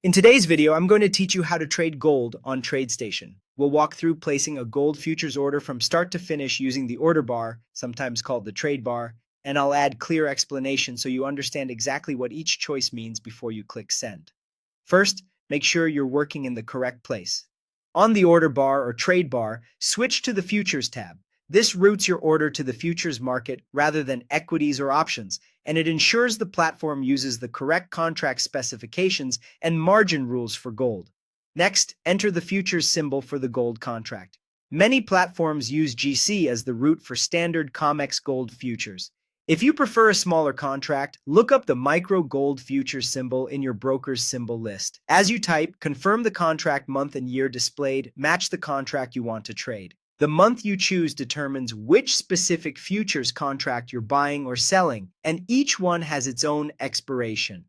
In today's video, I'm going to teach you how to trade gold on Tradestation. We'll walk through placing a gold futures order from start to finish using the order bar, sometimes called the trade bar, and I'll add clear explanation so you understand exactly what each choice means before you click send. First, make sure you're working in the correct place. On the order bar or trade bar, switch to the futures tab. This routes your order to the futures market rather than equities or options, and it ensures the platform uses the correct contract specifications and margin rules for gold. Next, enter the futures symbol for the gold contract. Many platforms use GC as the route for standard COMEX gold futures. If you prefer a smaller contract, look up the micro gold futures symbol in your broker's symbol list. As you type, confirm the contract month and year displayed, match the contract you want to trade. The month you choose determines which specific futures contract you're buying or selling, and each one has its own expiration.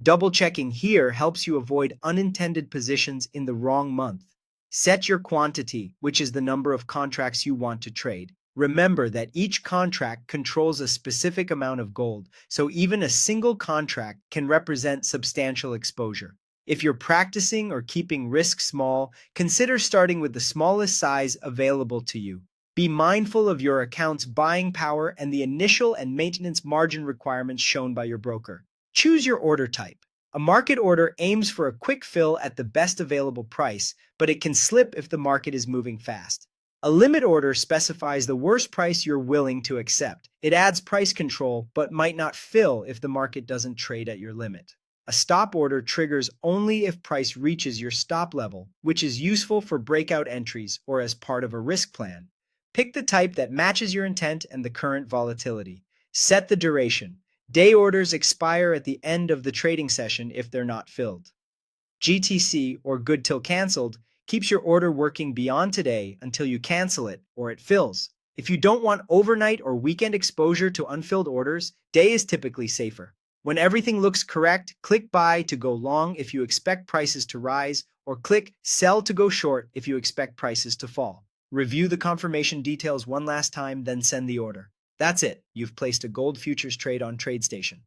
Double-checking here helps you avoid unintended positions in the wrong month. Set your quantity, which is the number of contracts you want to trade. Remember that each contract controls a specific amount of gold, so even a single contract can represent substantial exposure. If you're practicing or keeping risk small, consider starting with the smallest size available to you. Be mindful of your account's buying power and the initial and maintenance margin requirements shown by your broker. Choose your order type. A market order aims for a quick fill at the best available price, but it can slip if the market is moving fast. A limit order specifies the worst price you're willing to accept. It adds price control, but might not fill if the market doesn't trade at your limit. A stop order triggers only if price reaches your stop level, which is useful for breakout entries or as part of a risk plan. Pick the type that matches your intent and the current volatility. Set the duration. Day orders expire at the end of the trading session if they're not filled. GTC, or good till canceled, keeps your order working beyond today until you cancel it or it fills. If you don't want overnight or weekend exposure to unfilled orders, day is typically safer. When everything looks correct, click buy to go long if you expect prices to rise, or click sell to go short if you expect prices to fall. Review the confirmation details one last time, then send the order. That's it. You've placed a gold futures trade on Tradestation.